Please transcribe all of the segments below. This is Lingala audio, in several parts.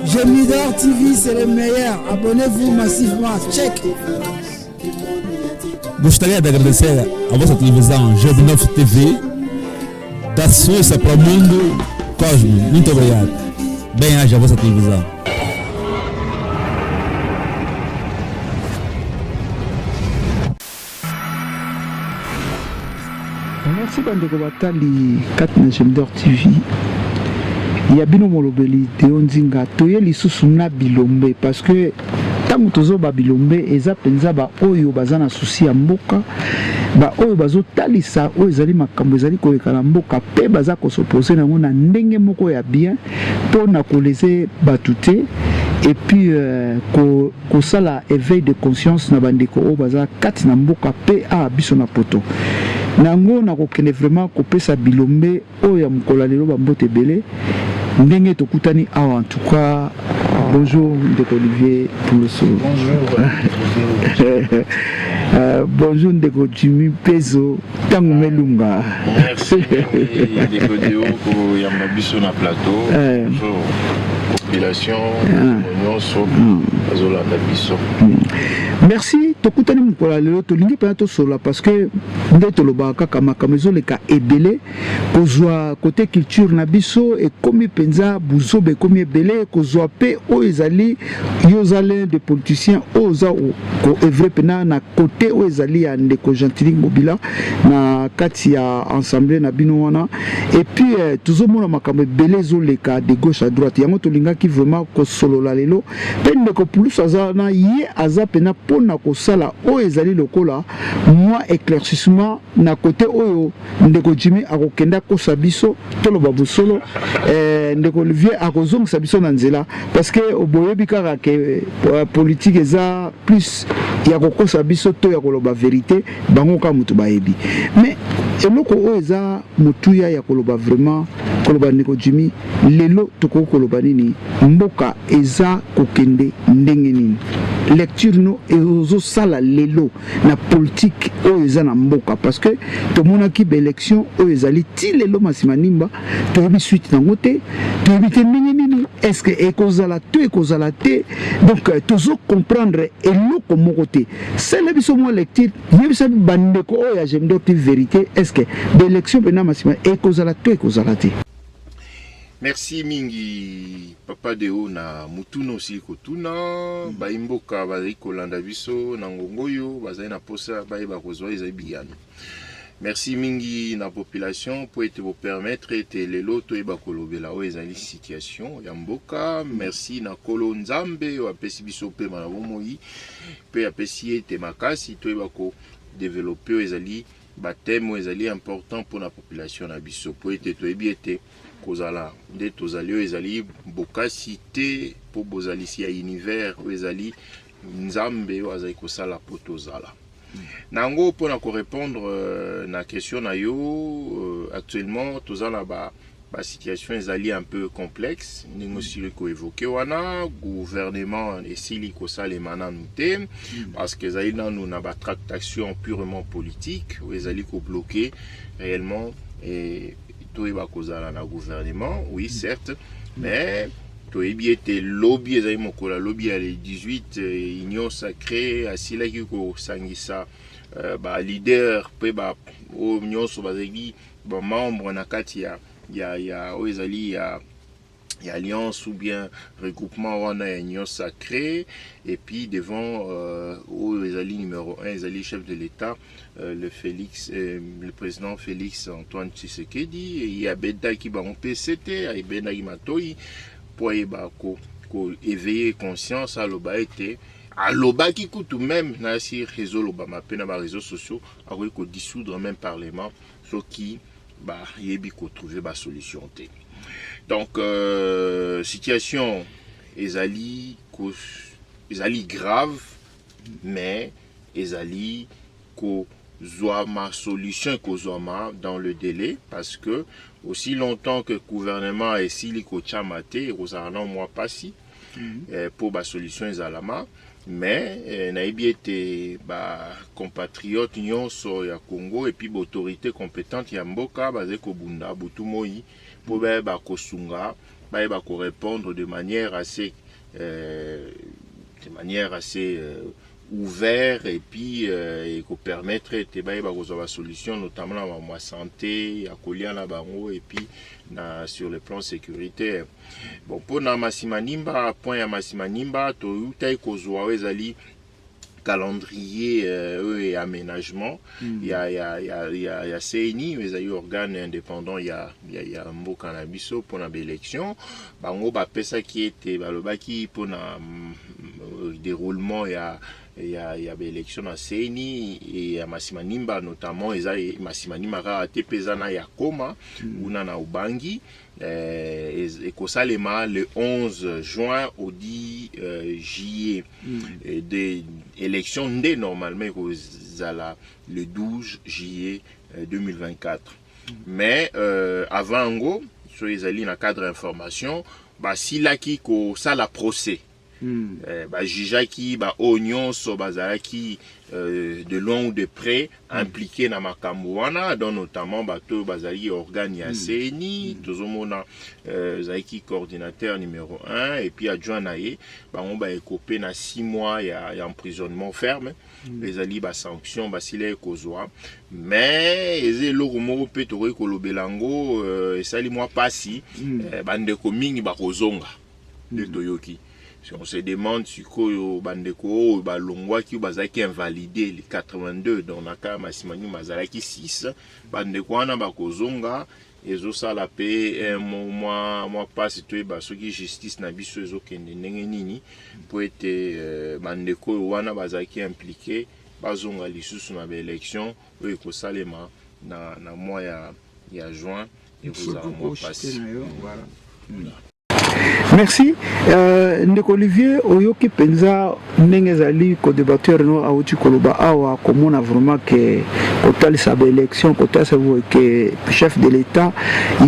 Gemidor TV, c'est le meilleur. Abonnez-vous massivement. Check. Gostaria de agradecer a vossa televisão G9 TV, da Suíça para o mundo, Cosmo. Muito obrigado. Bem-aja a vossa televisão. Merci bandeko batali kati na Gemidor TV. Ya bino molobeli Théo Nzinga toye lisusu na bilombe parce que tango tozo ba bilombe eza penza ba oyo bazana souci ya mboka ba oyo bazo talisa oyo ezali makambo ezali koleka na mboka pe baza ko s'opposer nango na ndenge moko ya bien pour na kolese batute et puis ko sala éveil de conscience na bandeko oyo baza kati na mboka pe a biso na poto nango na kokende vraiment kopesa bilombe oyo ya mkola lelo bambote belé ndenge tokutani awa. En tout cas, bonjour Ndeko Olivier pour le solo. Bonjour. Bonjour Ndeko Jimmy Pezo tangu melunga. Merci Ndeko Deo ko yamba biso na plateau. Bonjour population nyonso azolanda biso. Merci tokutani mkola lelo tolingi pe to solo parce que nde tolobaka kama kamezo leka ebele kozwa côté culture na biso et komi penza buzobe komi ebele kozwa pe o ezali yozale de politiciens oza ko evre pena na côté o ezali ya Ndeko Gentili Mobila na kati ya ensemble na bino wana et puis tuzomona makambo ebele zo leka de gauche à droite yango tolinga ki vraiment ko solo la lelo pe Ndeko plus azana ye aza pena pona ko sala o ezali lokola moi éclaircissement na côté oyo Ndeko Jimmy akokenda ko sabiso toloba busolo Ndeko Olivier akozong sabiso na nzela parce que oboyebi kaka ke politique eza plus ya kokosa biso to ya koloba vérité bango ka mutu bayebi mais eloko oyo eza mutuya ya koloba vraiment koloba Ndeko Jimmy lelo toko koloba nini mboka eza kokende ndenge nini lecture no ezo sala lelo na politique oyo eza na mboka parce que tomona ki ba élection oyo ezali ti lelo masimanimba toyebi suite nango te toyebi te ndenge nini est-ce que ekozala te donc tozo comprendre eloko moko te sele biso mo lecture yebisa bandeko oyo ya Gemidor TV vérité est-ce que ba élection pena masima ekozala te. Merci mingi Papa Deo na mutuno si kotuna baimboka bazali kolanda biso na ngongoyo bazali na posa bayeba kozwa ezali biyano. Merci mingi na population pour te vous permettre ete lelo toyeba kolobela o ezali situation ya mboka. Merci na kolo nzambe o apesi biso pe na bomoi pe apesi ete makasi toyeba ko développer ezali bathème ezali important pour la population na biso pour ete toyebi ete kozala nde tozali ezali bokasi te po bozali si ya univers ezali nzambe azali kosala po tozala nango pona ko répondre na question na yo actuellement tozala ba situation ezali un peu complexe ningo sili ko évoquer wana gouvernement esili kosala mananu te parce que ezali nanu na ba tractation purement politique ezali ko bloquer réellement et toyeba kozala na gouvernement oui certes mais toyebi ete lobby ezali mokola lobby ya les 18 union sacrée asilaki kosangisa ba leader pe ba o nyonso bazali ba membre na kati ya o ezali ya alliance ou bien regroupement wana ya union sacrée et puis devant ezali numéro 1 ezali chef de l'État le président Félix Antoine Tshisekedi et ya bedaki ba PCT ay benaki matoi pour ko éveiller conscience aloba ete alobaki kutu même na si réseau loba mape na ba réseaux sociaux akoki ko dissoudre même parlement ce qui ba yebi ko trouver ba solution te. Donc situation ezali grave mais ezali ko zoama solution ko zoama dans le délai parce que aussi longtemps que le gouvernement est sili ko chamate rozana moi passi pour ba solution ezalama mais nayebi ete ba compatriotes nyonso ya Congo et puis autorité compétente ya mboka baze ko bunda butu moi pour ba kosunga va répondre de manière assez ouverte et puis et qu'on permettre de la solution notamment dans la santé, à coller la bango et puis sur le plan sécuritaire. Bon pour na Masimanimba point ya Masimanimba to utai kozwa ezali calendrier et aménagement. Il y a CNI, mais il y a organe indépendant, il y a un mot cannabiso pour l'élection. Bango ba pesa qui était balobaki pour na déroulement il y a l'élection à CNI et à Masimanimba notamment et Masimanimba a été pesana ya Koma ou na Ubangi. Et Kosalema le 11 juin au 10 juillet des élections normalement le 12 juillet 2024 mais avant ngo sur les alliés dans cadre d'information si là qui ça la procès jijaki oignon so bazalaki de loin ou de près impliqué na makambo wana dont notamment bato bazali organe ya CNI tozomona zaki coordinateur numéro 1 et puis adjoint naye on ba écopé na 6 mois ya emprisonnement ferme les ali ba sanction basile kozwa mais ezelo moko pe to ko lobelango esali moi pasi bande ko mingi ba kozonga de toyoki. Si on se demande si Koyo Bandeko Balongwa qui bazaki invalidé les 82 dans Naka Masimani Mazalaki 6 Bandeko ana bakozonga ezo sala pe un mois passe to ba soki justice na biso ezo kende ndenge nini pour être Bandeko wana bazaki impliqué bazonga lisusu na élection oyo ko salema na mois ya juin et vous a mois passé voilà. Merci. Ndeko Olivier, oyoki penza ndenge zali ko débatteur no auti koloba awa komona vraiment que kotali sa élection kotali sa que chef de l'état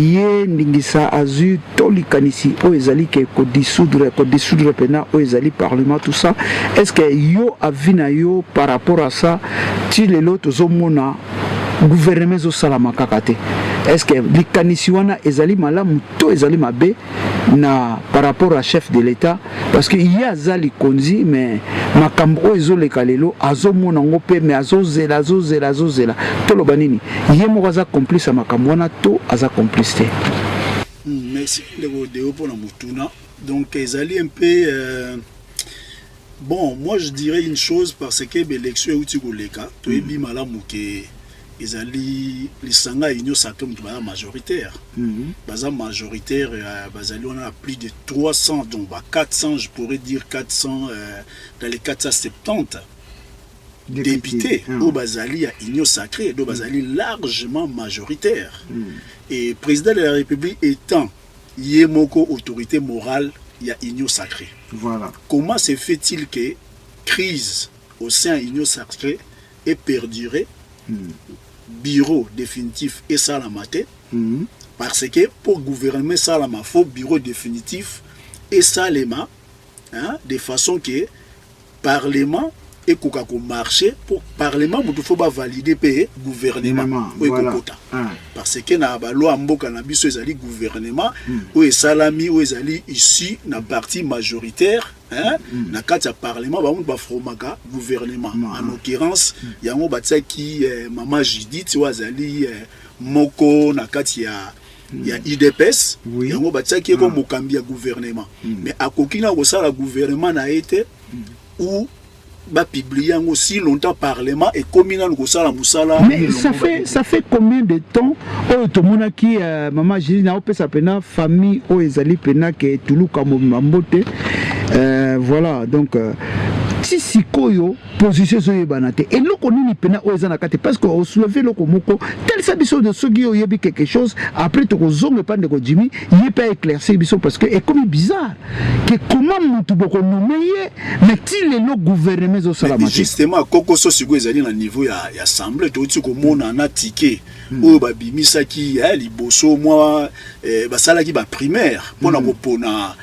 yé ndingisa azu tolikanisi o ezali ke ko dissoudre pena o ezali parlement tout ça. Est-ce que yo avina yo par rapport à ça ti lelo tozomona gouvernement zo salama kakate? Est-ce que likanisi wana ezali malamu to ezali mabe na par rapport à chef de l'état parce que il y a zali konzi mais makambo ezo le kalelo azo mona ngope mais azo zela to lo banini yemo kaza complice makambo wana to aza complice. Merci de pour la mutuna donc ezali un peu bon moi je dirais une chose parce que l'élection est uti koleka to ebi malamu ke ezali lisanga union sacrée mutuba majoritaire baza majoritaire bazali on a plus de 300 donc 400 je pourrais dire 400 dans les 470 députés au bazali à union sacrée do bazali largement majoritaire et président de la République étant yemoko autorité morale il y a union sacrée. Voilà. Comment se fait-il que crise au sein de union sacrée est perdurée bureau définitif et ça la maté parce que pour gouverner ça la faut bureau définitif et ça les ma de façon que parlement et koka ko marché pour parlement il faut pas valider payer gouvernement parce que na ba loi mboka na biso ezali gouvernement ou esalami ou ezali ici na parti majoritaire na kati ya parlement ba fromaka gouvernement en l'occurrence yango batsa ki mama Judith wazali moko na kati ya IDPS yango batsa ki ko mokambi ya gouvernement mais akokina ko sala gouvernement na été ou va publier aussi longtemps parlement et communal la musala. Mais ça fait combien de temps tout le monde qui maman Jésus n'a pas sa pena famille ou ezali pena que Toulouse comme mambote voilà donc si sikoyo position so yebanate et loko nini pena o ezana kate parce que o soulever loko moko tel sa biso de sogi o yebi quelque chose après to zonge pas de ko Jimmy il pas éclaircir biso parce que est comme bizarre que comment mutu boko nomeye mais ti le lo gouvernement zo salama justement koko so sigo ezali na niveau ya assemblée to ti ko mona na ticket o ba bimisa ki liboso moi basala ki ba primaire pona ko pona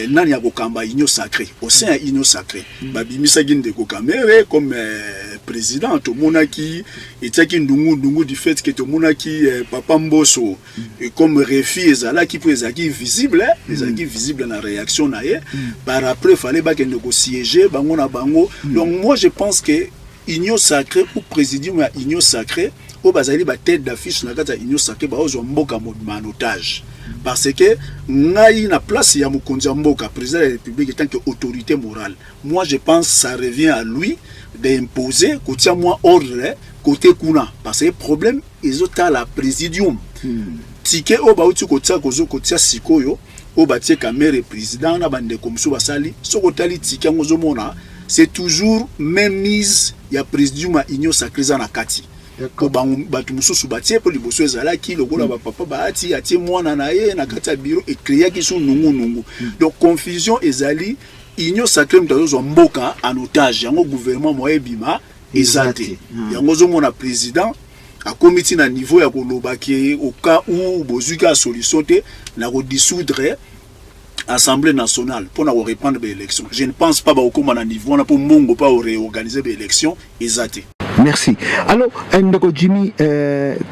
nani ya kokamba union sacrée au sein ya union sacrée babimisaki ndeko Kamere comme président tomonaki etiaki ndungu du fait que tomonaki Papa Mbosso comme refi ezalaki po ezalaki visible na réaction na ye par après fallait bakende ko siéger bango na bango donc moi je pense que union sacrée ou présidium ya union sacrée o bazali ba tête d'affiche na kata union sacrée ba ozo mboka en otage parce que ngai na place ya mokonzi mboka président de la République étant que autorité morale moi je pense ça revient à lui d'imposer côté moi ordre côté kuna parce que problème ils ont à la présidium ticket o ba uti côté kozo côté sikoyo o ba tie Kamere président na bande comme so basali so kotali ticket ngozo mona c'est toujours même mise ya présidium à union sacrée na kati ko batu mususu batie po liboso ezalaki lokola ba papa baati atie mwana na ye na kati ya bureau et créer ki so nungu donc confusion ezali union sacrée mtazo mboka en otage yango gouvernement moye bima ezate yango zo mona président a comité na niveau ya kolobaki au cas où bozuka solution te na ko dissoudre Assemblée nationale pour nous reprendre les élections. Je ne pense pas au comment niveau on a pour mongo pas réorganiser les élections exact. Merci. Alors, Ndoko Jimmy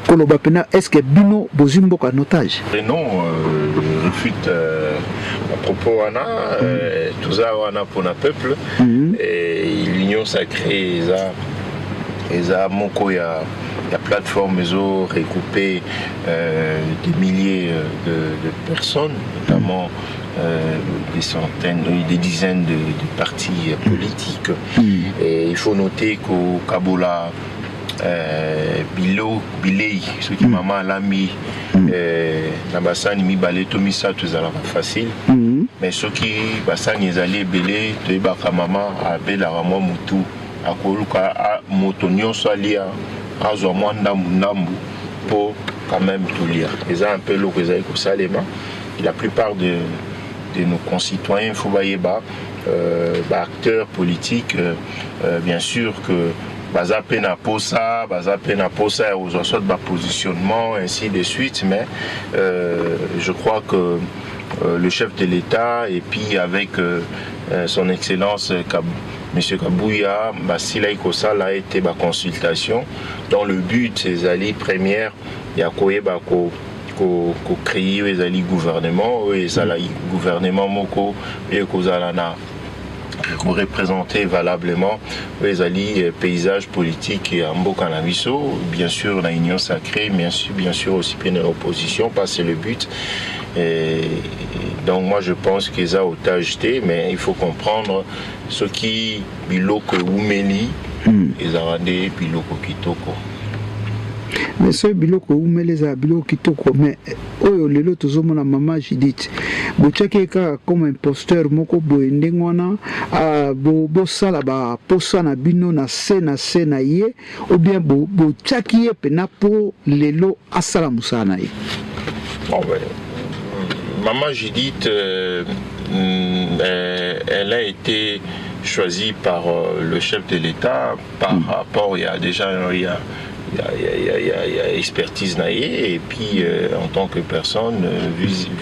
Kolobapena, est-ce que Bino Bozimbo en otage? Non, refute à propos Anna, tout ça on a pour un peuple et l'union sacrée a moko ya plateforme ils ont recoupé des milliers de personnes, notamment des centaines, des dizaines de partis politiques. Et il faut noter qu'au Kabola, Bilei, ce qui maman l'a mis, Nabassan mi balé Tomisa tout ça facile. Mais ce qui Bassan ils allaient belé, tu baka maman a bela ramo mutu, a koluka a motonio soalia, a zoamwa ndambu pour quand même tout lire. Et ça un peu l'eau que ça écoute salema. La plupart de nos concitoyens, il faut acteurs politiques, bien sûr que baza pena posa aux autres positionnement ainsi de suite, mais je crois que le chef de l'État et puis avec son excellence M. Kabouya, Silaï Kossal a été ma consultation dans le but ces alliés premières Yakoye Bako ko créer les gouvernements et ça gouvernement moko et kozalana ko représenter valablement les alliés paysage politique et mboka na biso bien sûr la union sacrée bien sûr aussi bien l'opposition parce que c'est le but et donc moi je pense qu'ils ont otage mais il faut comprendre ce qui biloko umeli ils ont des biloko kitoko. Mais ce biloko umeleza biloko kitoko mais oyo lelo tozomona mama Judith bochakeka comme imposteur moko boende ngwana bo sala ba posa na bino na sena ye ou bien bochaki ye pena po lelo asala musana ye. Bon ben maman Judith elle a été choisie par le chef de l'État par rapport il y a expertise naïe et puis en tant que personne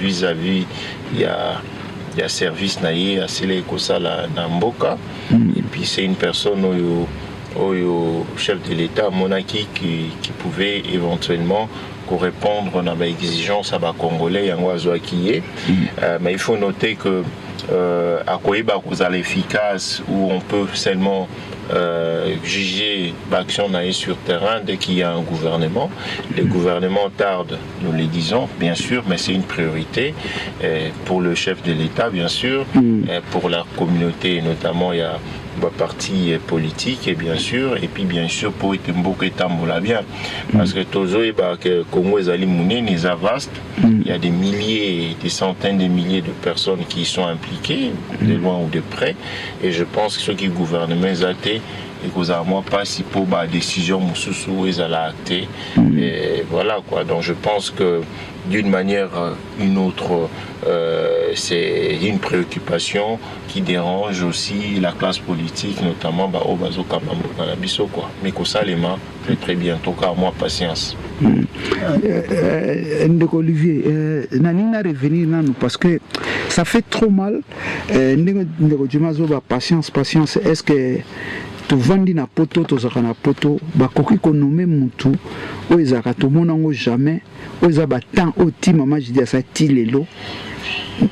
vis-à-vis il y a service naïe à Sele Kosala Namboka et puis c'est une personne au chef de l'État monarchique qui pouvait éventuellement correspondre à l'exigence à la Congolais mais il faut noter que à Koiba vous efficace où on peut seulement juger l'action sur terrain dès qu'il y a un gouvernement. Les gouvernements tardent, nous les disons, bien sûr, mais c'est une priorité pour le chef de l'État, bien sûr, pour la communauté, notamment il y a parti politique et bien sûr pour être bien parce que Tozo et Congo est vaste, il y a des milliers, des centaines de milliers de personnes qui sont impliquées de loin ou de près et je pense que ceux qui gouvernent mes athées et que moi pas si pour ma décision Moussoussou ils allaient acter et voilà quoi. Donc je pense que d'une manière ou une autre c'est une préoccupation qui dérange aussi la classe politique, notamment au Bazo Kamambo Kanabiso quoi. Mais que ça les mains très bientôt car moi patience. Ndeko Olivier, Nanina revenir nous parce que ça fait trop mal. Ndeko Jumazo, patience. Est-ce que tu vandi na poto, tu zaka na poto, bakoki konome mutu, o ezaka to monango jamais, o ezaba temps o ti mama jidi asa ti lelo.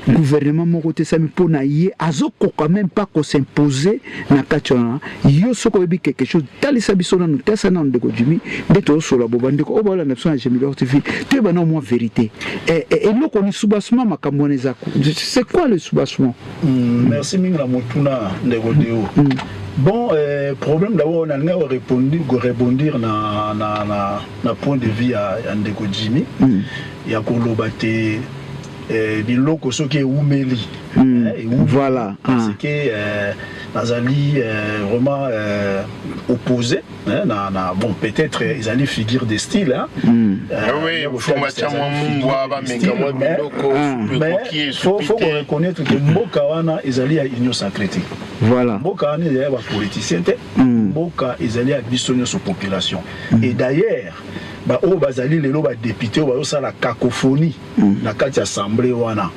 Gouvernement moko te sami po na ye azoko quand même pas ko s'imposer na kachona yo soko bi quelque chose talisa biso na nous tesa na ndeko Jimmy de to so la bobandeko o bala na biso na Jimmy TV te ba na moi vérité et loko ni soubassement makambo nezako c'est quoi le soubassement? Merci minga motuna ndeko Deo. Bon, problème d'abord, on a rebondir na point de vue à Ndeko Jimmy. Il y a Kolobate, biloko soki eumeli. Voilà. Parce que Nazali vraiment opposé. Bon, peut-être ils allaient figure de style. Oui, mais il faut reconnaître que Mboka wana ils allaient à l'union sacrée. Voilà. Mboka wana ils allaient à politicien. Mboka ils allaient à bisogner sur population. Et d'ailleurs, au bazali lelo ba député ba ça la cacophonie na kati assemblée wana.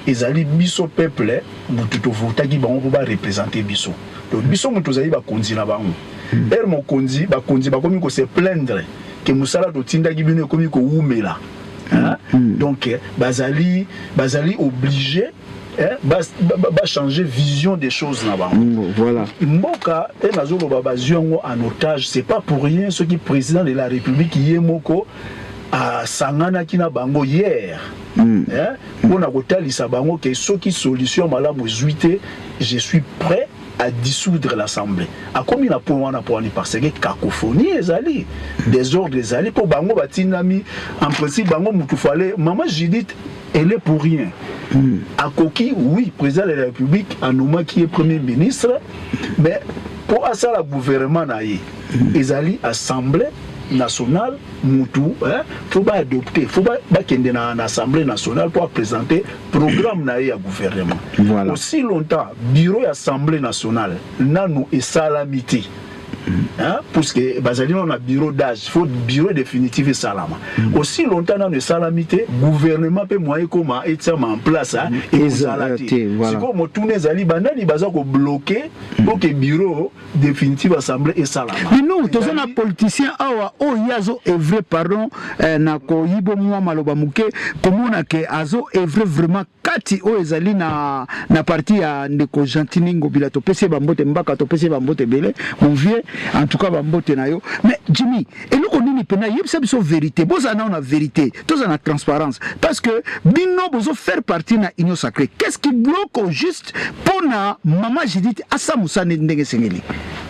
Ils allaient biso peuple mututo vota ki ba on va représenter biso. Donc biso muto zali ba konzi na bango. Mon konzi ba komi ko se plaindre que musala to tinda ki bino komi ko umela. Donc bazali obligé changer vision des choses là-bas. Voilà. Mboka et nazolo babaziongo en otage, c'est pas pour rien ce qui président de la République Yemoko a sangana kina bango hier. On a kotalisa bango que ce qui solution malamu zuité, je suis prêt à dissoudre l'Assemblée. A combien na point wana pour parce que cacophonie ezali, désordre ezali pour bango batinami en principe bango mutu fallait maman Judith elle est pour rien. À Koki, oui, président de la République, à Nouma qui est premier ministre, mais pour ça, le gouvernement, ils allaient assemblée nationale, Moutou, il faut adopter, il faut qu'il dans l'Assemblée nationale pour présenter le programme au gouvernement. Voilà. Aussi longtemps, bureau de l'Assemblée nationale, nous et salamité. Parce que Bazali on a bureau d'âge, il faut bureau définitif et salama. Aussi longtemps dans le salamité, gouvernement peut moyen comment être en place et salaté. Si comme tout les ali banani baza ko bloquer pour que bureau définitif assemblée et salama. Mais nous tous les politiciens awa o yazo est vrai pardon na ko yibo mwa maloba muke comme on a que azo est vrai vraiment kati o ezali na partie ya ndeko Gentiningo bila to pese bambote mbaka to pese bambote belé mon vieux. En tout cas, mais Jimmy, et nous on dit pena yebsa biso vérité. Bozana on a vérité, tous on a transparence. Parce que bino bozo faire partie na union sacrée. Qu'est-ce qui bloque juste pour na maman Judith asa musa ndenge sengeli?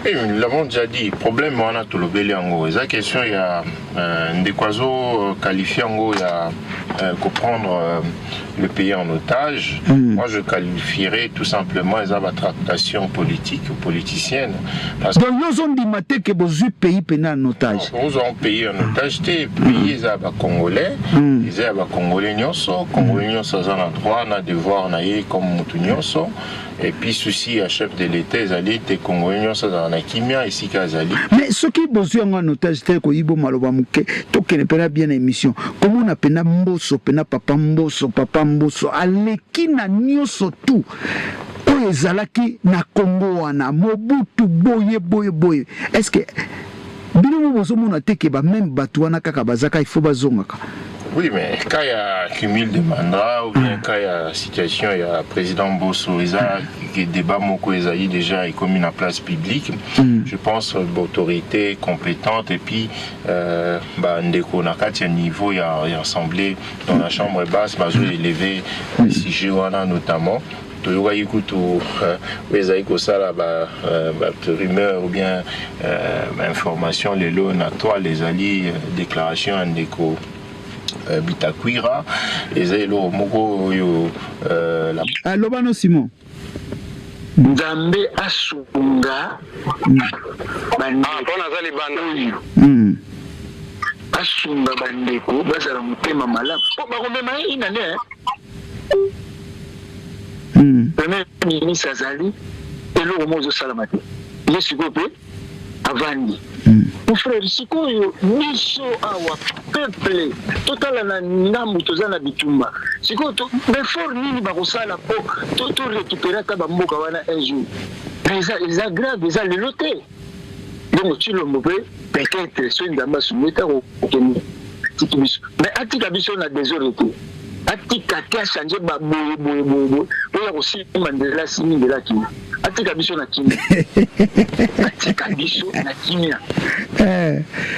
Nous l'avons déjà dit, problème on a tout le belé en gros. La question il y a des quaso qualifié en gros il y a comprendre le pays en otage. Moi je qualifierais tout simplement les tractations politiques ou politiciennes. Parce donc nous on dit maté que vous pays pénal en otage. Nous avons pays en otage, des pays congolais, ils ont congolais nyonso, congolais nyonso ont un droit, un devoir naïe comme mutu nyonso. Et puis souci à chef de l'État, ils allaient te congolais nyonso dans la kimia ici qu'azali. Mais ce qui besoin en otage tel que Ibo Maloba Muke, to que ne pena bien émission. Comment on a pena mboso, pena papa mboso, aleki na nyonso tout. O ezalaki na Congo wana Mobutu boye. Est-ce que bino bozo mona teke ba même batu wana kaka bazaka il faut bazongaka? Oui, mais quand il y a cumul de mandats ou bien quand il y a situation, il y a président Bosso, il y a des débats Moko Ezaï déjà est comme une place publique. Je pense l'autorité compétente et puis Ndeko Nakati à niveau, il y a assemblée dans la chambre basse, je vais élever si Joana notamment. Toyoga yikutu wezaiko sala rumeur ou bien information les lots na toi les alliés déclaration Ndeko Bitakwira ezelo moko yo Lobano Simon Nzambe asunga bandeko nazali banda asunga bandeko bazala mutema malamu po bakomema ina ne premier ministre azali eloko mozo salamate yesu ko pe avandi mon frère sikoyo biso awa peuple totala na ngambu tozana bitumba sikoyo befort nini bakosala po to récupérer ta bamboka wana un jour mais ça grave ça le loté donc tu le mauvais peut-être so ndamba soumettre au mais atika biso na désolé atika ka changer ba boye oya aussi Mandela simi de la kimi atika biso na kimi atika biso na kimi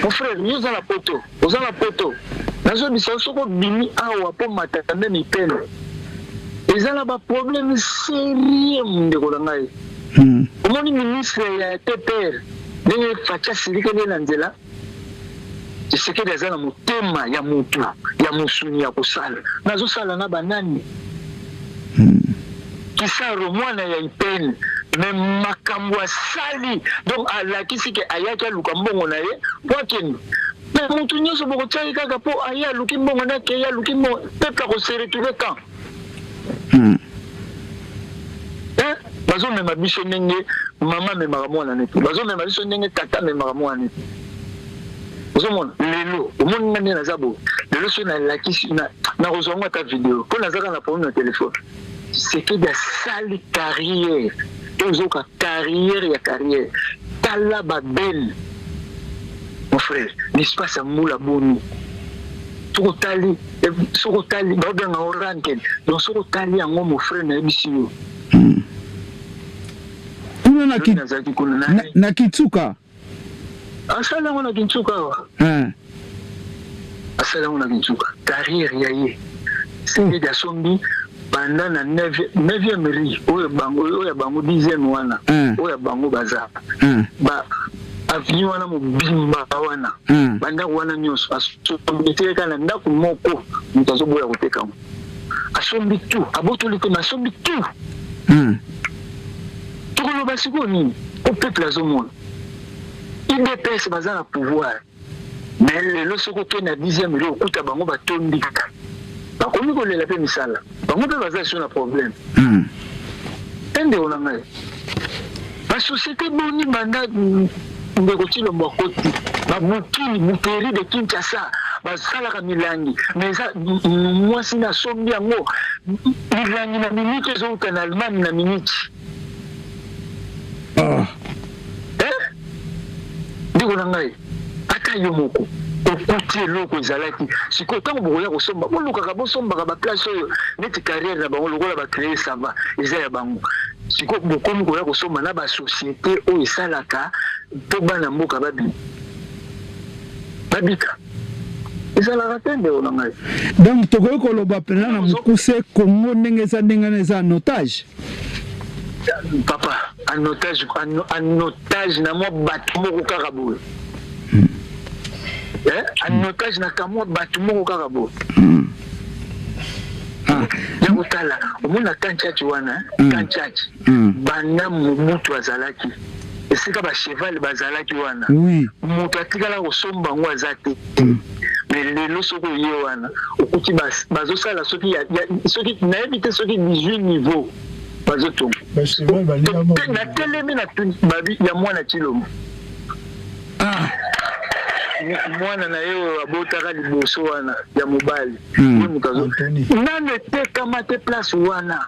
mon frère nous à la poto nazo biso soko bimi awa po matata même peine ezala ba problème sérieux ndeko na ngai omoni ministre ya TPR ndenge facha silike na nzela c'est des gens qui tema ya mutu ya musuni ya kusala nazo sala na banani kisaro mwana ya ipeni mais makambo sali donc ala kisike ayaka lukambongo na ye kwakeni mais mutu nyoso boko tsai kaka po aya lukimbongo na ke ya lukimbo peuple ko se retrouver quand bazo mema biso ndenge mama mema mwana netu bazo mema biso ndenge tata mema mwana netu Zomon, lelo, au monde n'a rien à zabo. Lelo sur la question na rejoint ta vidéo. Quand on a pour notre téléphone, c'est que des sales carrières. Ils ont carrière et carrière. Tala babel, mon frère. N'est-ce pas ça moula boni? Surotali, bah bien en orange. Donc surotali en mon frère na émission. Na Kitsuka. Asala on a Kinchuka. Asala on a Kinchuka. Carrière yaye. C'est des zombies pendant la 9e ri. Oya bango 10e wana. Oya bango baza. Ba avenue wana mobimba wana. Banda wana nyos asombi kana ndako moko mutazo boya koteka. Asombi tout. Aboto lite masombi tout. Tout le basiko ni au peuple azomona. IDPS baza na pouvoir mais le soko ke na 10e ro kuta bango batondi bakomi ko lela pe misala bango pe baza sur un problème ende ona ngai la société boni banda ndeko tilo mbokoti ba mukini muteri de Kinshasa basala ka milangi mais ça moi sina sombi yango milangi na minute zo kana Allemagne na minute ndiko na ngai ata yo moko okuti eloko ezalaki sikoyo ntango bokoya kosomba bolukaka bosombaka baplace oyo neti carrière na bango lokola bacreye sava eza ya bango sikoyo bokomi koya kosomba na basociété oyo esalaka mpo bana mboka babika ezalaka te ndeko na ngai donc tokoki koloba mpena na mokuse Congo ndenge eza en otage papa en otage na mwa bato moko kaka boye en otage na kamwa bato moko kaka boye yango tala omona kanchachi wana kanchachi banda mobutu azalaki esika bacheval bazalaki wana moto atikala kosomba ngo aza te mais lelo soki oye wana okuti bazosala soki nayebi te soki 18 niveau bazotonga na telemi na babi ya mwana Chilomo mwana na yo abotaka liboso wana ya mobali nano etekama te place wana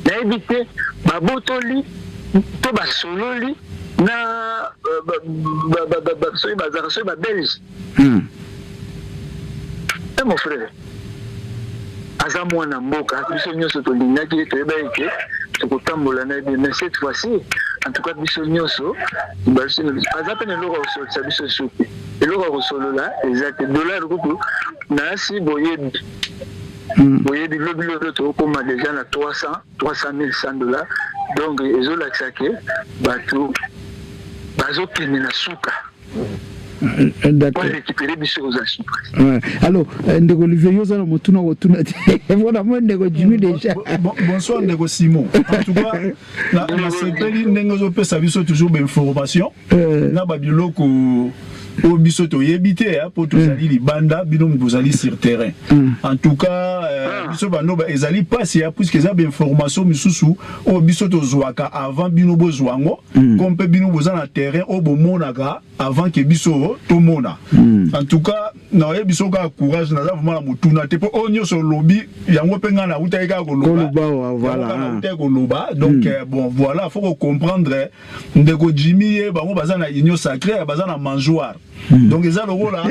nayebi te babotoli to basololi na soki bazaka soki babelge mon frère aza mwana mboka biso nyonso tolingaki toyeba eke tokotambola na ye mais cette fois-ci en tout cas biso nyonso aza pene eloko ya kosolisa biso suki eloko ya kosolola eza te dollar kutu na asi boyebi lobi lobi tokokoma déjà na 300 100 dollars donc ezolakisa ke bato bazokende na suka. D'accord. Récupérer biso aux suka. Alors ndeko Olivier yoza na motuna kotuna voilà moi ndeko Jimmy déjà. Bonsoir ndeko Simon. En tout cas na sepeli ndenge zo pesa biso toujours ben information na ba biloko au biso to yebite pour tous ali libanda bino bozali sur terrain. En tout cas biso bando ba ezali passe ya puisque ça ba information misusu au biso to zwaka avant bino bozwango comme pe bino bozana terrain au bomonaka avant que biso to mona. En tout cas na yebiso ka courage na vraiment la mutuna te po onyo so lobby yango penga na utaka ko loba voilà donc bon voilà faut comprendre ndeko Jimmy bango bazana union sacrée bazana mangeoire donc ça le rôle là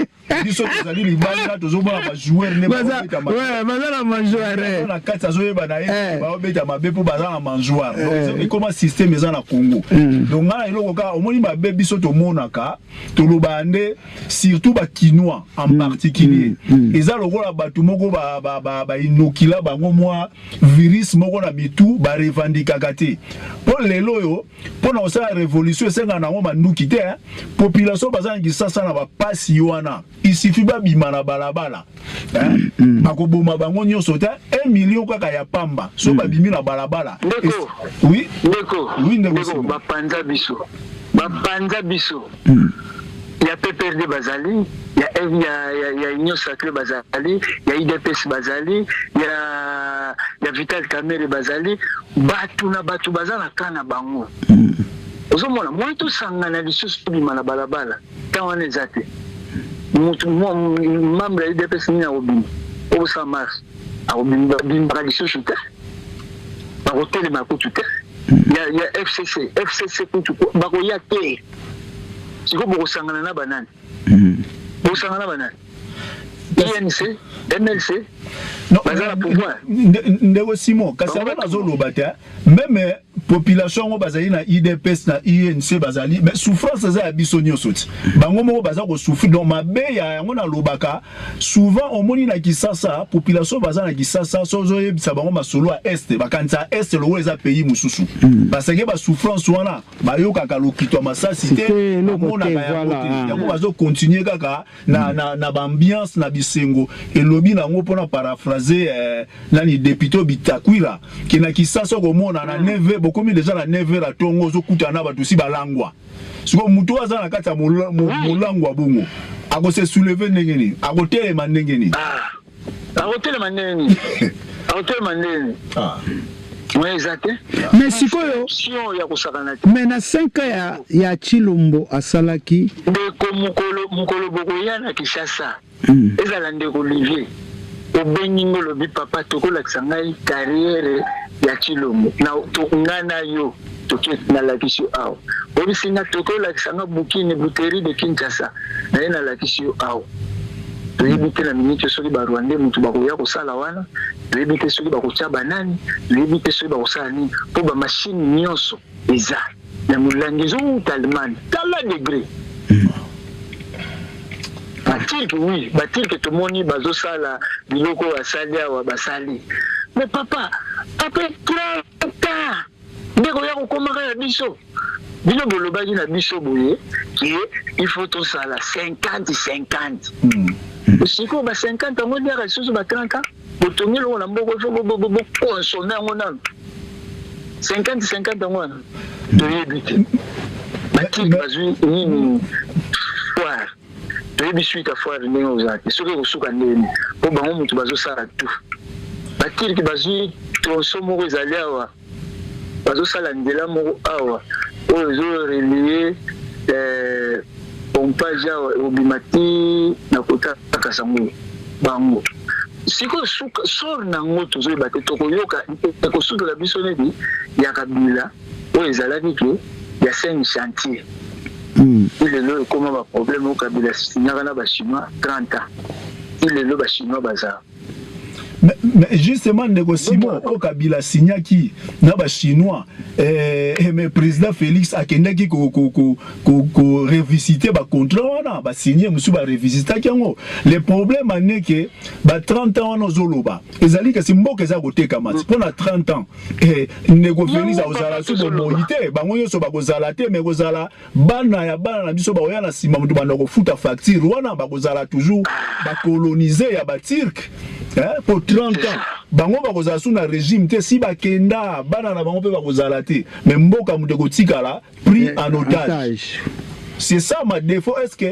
biso tozali libanda tozobona ba joueur ne ba beta ma ouais bazana mangeoire na kata zo yeba na ye ba beta mabe po bazana mangeoire donc c'est comment système eza na Congo donc ngana iloko ka omoni mabe biso to monaka to lobande surtout ba quinoa en particulier eza le rôle batu moko ba inokila bango moi virus moko na bitu ba revendikaka te pour lelo yo pour na osala révolution senga na ngoma nduki te population bazana kisasa na ba pasi wana il suffit ba bima na balabala bakoboma bango nyonso te 1 million kaka ya pamba so ba bimi na balabala oui ndeko ba panza biso ya PPRD bazali ya Union Sacrée bazali ya IDPS bazali ya Vital Kamerhe bazali batu bazala kana bango ozomona moi to sangana lisusu bima na balabala tawana ezate membre ya IDPS ni na obima obusa mars obima bimba lisusu te bakotele makutu te ya FCC kutu bakoya te siko bokosangana na banani bokosangana banani INC MLC bazala pouvoir ndeko Simon kasaba nazoloba te même population ngo bazali na IDPS na INC bazali mais souffrance za ya biso nyonso ti bango moko baza ko souffrir donc mabe ya yango na lobaka souvent omoni na Kisasa population baza na Kisasa sozo yebisa bango masolo à est bakanza est lo eza pays mususu parce que ba souffrance wana bayoka ka lokito masasi te mona ka yango bazo continuer kaka na ba ambiance na bisengo et lobi na ngo pona paraphraser nani député Bitakwira ki na Kisasa ko mona na neve komi déjà la neve la tongo zo kutana batu si balangwa siko mutu aza na kata mulangwa bongo ako se soulever ndengeni ako telema ndengeni ouais exactement mais sikoyo mais na 5 ans ya Chilombo asalaki ndeko mukolo bokoya na Kinshasa ezala ndeko Olivier obengingo lobi papa tokolakisa ngai carrière ya Chilombo na tongana yo toke na lakisi awo obisinga tokolakisa nga bukini buteri de Kinshasa na na lakisi awo toyebite na minute soki ba Rwanda mutu bakoya kosala wana toyebite soki bakotia banani toyebite soki bakosala nini po ba machine nyonso eza na mulangizo talman tala degré batir que tout le monde bazo sala biloko asali awa basali mais papa après 30 ans ndeko ya kokomaka ya biso bino bolobaki na biso boye qui il faut tout ça là 50 siko ba 50 ngo ndeka lisusu ba 30 ans botongi lo na mboko il faut consommer ngo na 50 ngo na toyebite batir bazui nini foire toyebi suite à foire ndenge ozalaki soki kosuka ndeni po bango mutu bazosala tu batiri ki bazwi tronso moko ezali awa bazosala nzela moko awa oyo ezorelie pompage awa obima ti na kotaka sango bango sikoyo sor nango tozoyeba te tokoyoka ekosutola biso neti ya Kabila oyo ezalaki ke ya 5 chantier il est là comment va problème au Kabila signaka na ba chinois 30 ans il est là ba chinois bazar mais justement négociement au Kabila signaki na ba chinois mais président Félix akendaki ko revisiter ba contrat wana ba signer musu ba revisiter kango le problème ane que ba 30 ans wana zoloba ezali que simboka za koteka mati pona 30 ans nego Félix azala so moyité bango yoso ba kozala te mais kozala bana na biso ba oyana sima mutu bana ko futa facture wana ba kozala toujours ba coloniser ya ba turc pour 30 ans bango bakozala sous na régime te si bakenda bana na bango pe bakozala te mais mboka mutu kotikala pris en otage c'est ça ma défaut. Est-ce que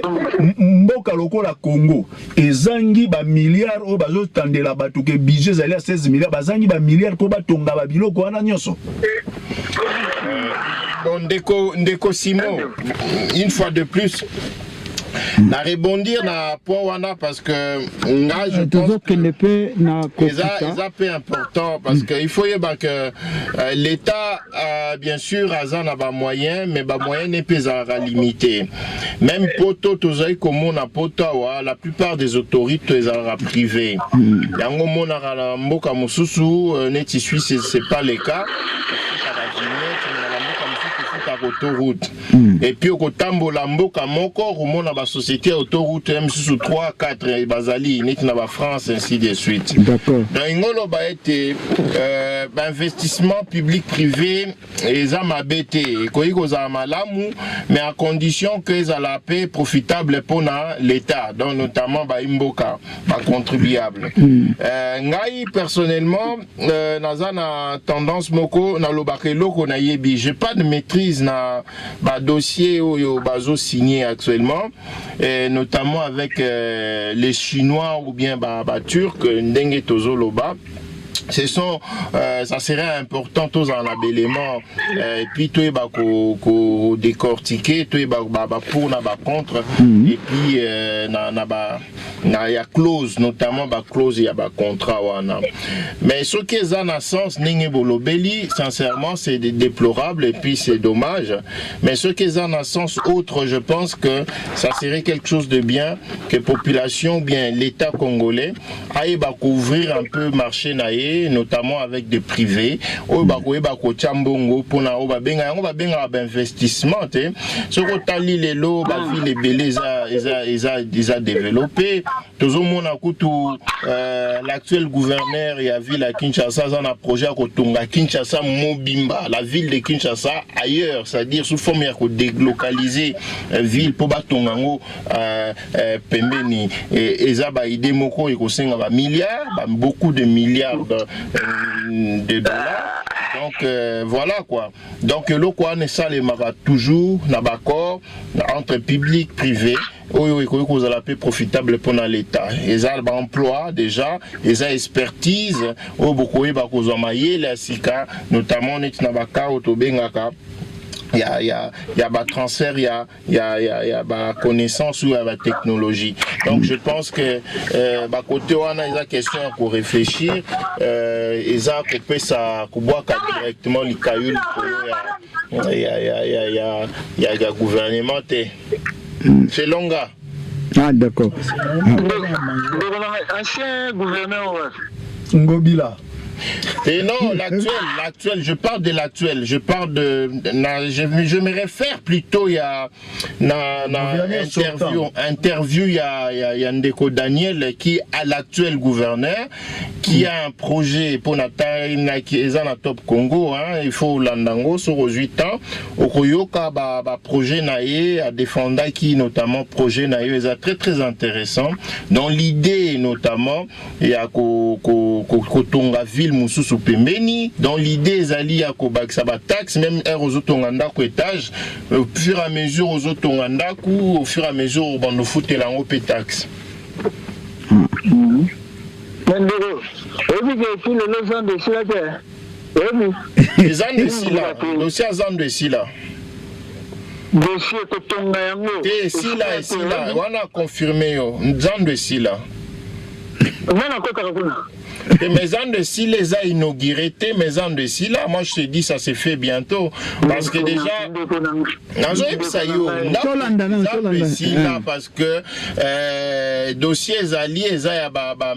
mboka lokola Congo ezangi ba milliards o bazo tandela batu ke budget zali à 16 milliards bazangi ba milliards ko batonga ba biloko wana nyonso. Bon, Ndeko Simon, une fois de plus, na rebondir na point wana parce que là je pense que ça c'est important parce que il faut y avoir que l'État bien sûr a ba moyen mais ba moyen n'est pas limité. Même poto tozai comme on a poto la plupart des autorités sont privées. Yango mona la mboka mususu neti suisse c'est pas le cas. Autoroute. Et puis au Tambola mboka moko rumona ba société autoroute même sous 3 4 bazali net na ba France ainsi de suite. D'accord. Donc ngolo ba été investissement public privé eza mabete ko za malamu mais à condition que za la paix profitable pour l'État donc notamment ba imboka ba contribuable. Ngai personnellement nazana tendance moko na lobakelo ko na yebi j'ai pas de maîtrise na ba dossier oyo bazo signé actuellement et notamment avec les Chinois ou bien ba Turcs ndenge tozoloba. Ce sont, ça serait important tous en abélément et puis tout est ko décortiquer tout est pour na ba contre et puis na ya clause notamment ba clause ya ba contrat wana mais ce qui est en sens ningi bolobeli sincèrement c'est déplorable et puis c'est dommage mais ce qui est en sens autre je pense que ça serait quelque chose de bien que population bien l'État congolais aille couvrir un peu marché naé notamment avec des privés au ko chambongo pona o ba benga investissement te ce ko tali les lots ba ville belé ils développé tozo mona kutu l'actuel gouverneur ya ville à Kinshasa ça un projet ko tonga Kinshasa Mobimba la ville de Kinshasa ailleurs c'est-à-dire sous forme ya ko délocaliser ville pour ba tongango pembeni et eza ba idée moko ko senga ba milliards beaucoup de milliards de dollars donc voilà quoi donc le quoi ne ça les mara toujours na d'accord entre public privé oyo ekoki la paix profitable pour l'État eza ba emploi déjà eza expertise o bokoyi ba kozwa mayele asika notamment net na baka otobengaka il y a ba transfert il y a ba connaissance ou ba technologie donc je pense que ba côté wana eza question pour réfléchir eza ko pesa ko boaka directement li kayul il y a gouvernement c'est longa. Ah d'accord. Ancien gouverneur Ngobila. Et non, l'actuel, je parle de l'actuel, je parle je me réfère plutôt il y a interview il y a Ndeko Daniel qui a l'actuel gouverneur qui a un projet pour Nathalie qui est en top Congo hein, il faut landango sur 8 ans okoyoka ba projet naé à défendre qui notamment projet naé est très très intéressant dans l'idée notamment il y a kotonga ville mususu pembeni dans l'idée ezali ya kobakisa ba taxe même aux otonga ko étage au fur et à mesure aux otonga au fur et à mesure bando futela ngo pe taxe Mandero obi ke le gens de cela les ans de sila dossier ans de sila dossier kotonga yango et sila wana confirmer yo ans de sila nana ko kakuna. Et mes ans de si les a inaugurés, mes ans de si là, moi je te dis ça s'est fait bientôt parce que déjà, parce que dossier Zali,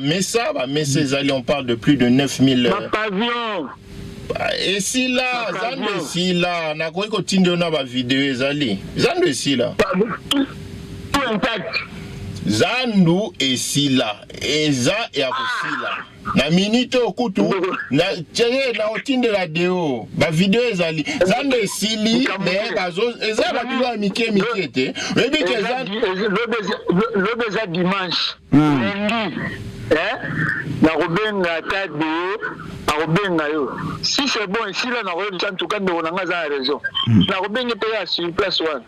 Messa Zali, on parle de plus de 9000. Et si là, Zan de si là, on a quoi qu'on tient dans la vidéo Zali, Zan de si là. Zandu esila eza ya kusila na minute okutu na tshenge na otinde la deo ba video ezali zandu esili mais bazo eza ba bilo amike mikete webi ke zandu le beza dimanche lundi na robenga tade a robenga yo si c'est bon ici là na robenga en tout cas de on a raison na robenga pe ya sur place one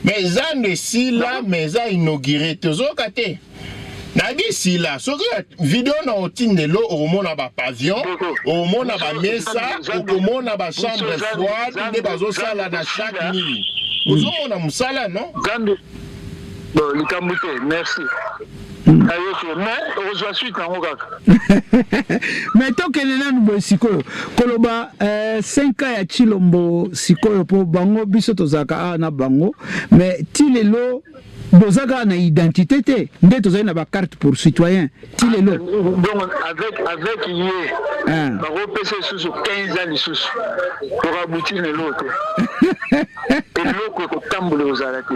mais ça ne si là mais ça inauguré tozoka te nabi si là soki vidéo na otindelo omona ba pavillon omona ba mesa omona ba chambre froide nde bazosala na chaque nuit ozomona musala non Gambi bon likambo te merci ayoke mais ozwa suite nango kaka mais tokende nanu boye sikoyo koloba 5 ans ya Chilombo sikoyo po bango biso tozalaka awa na bango mais ti lelo bozaka na identité te nde tozali na bacarte pour citoyen ti lelo donc avec ye bakopesa lisusu 15 ans lisusu kokabutile lelo te eloko ekotambola ozala te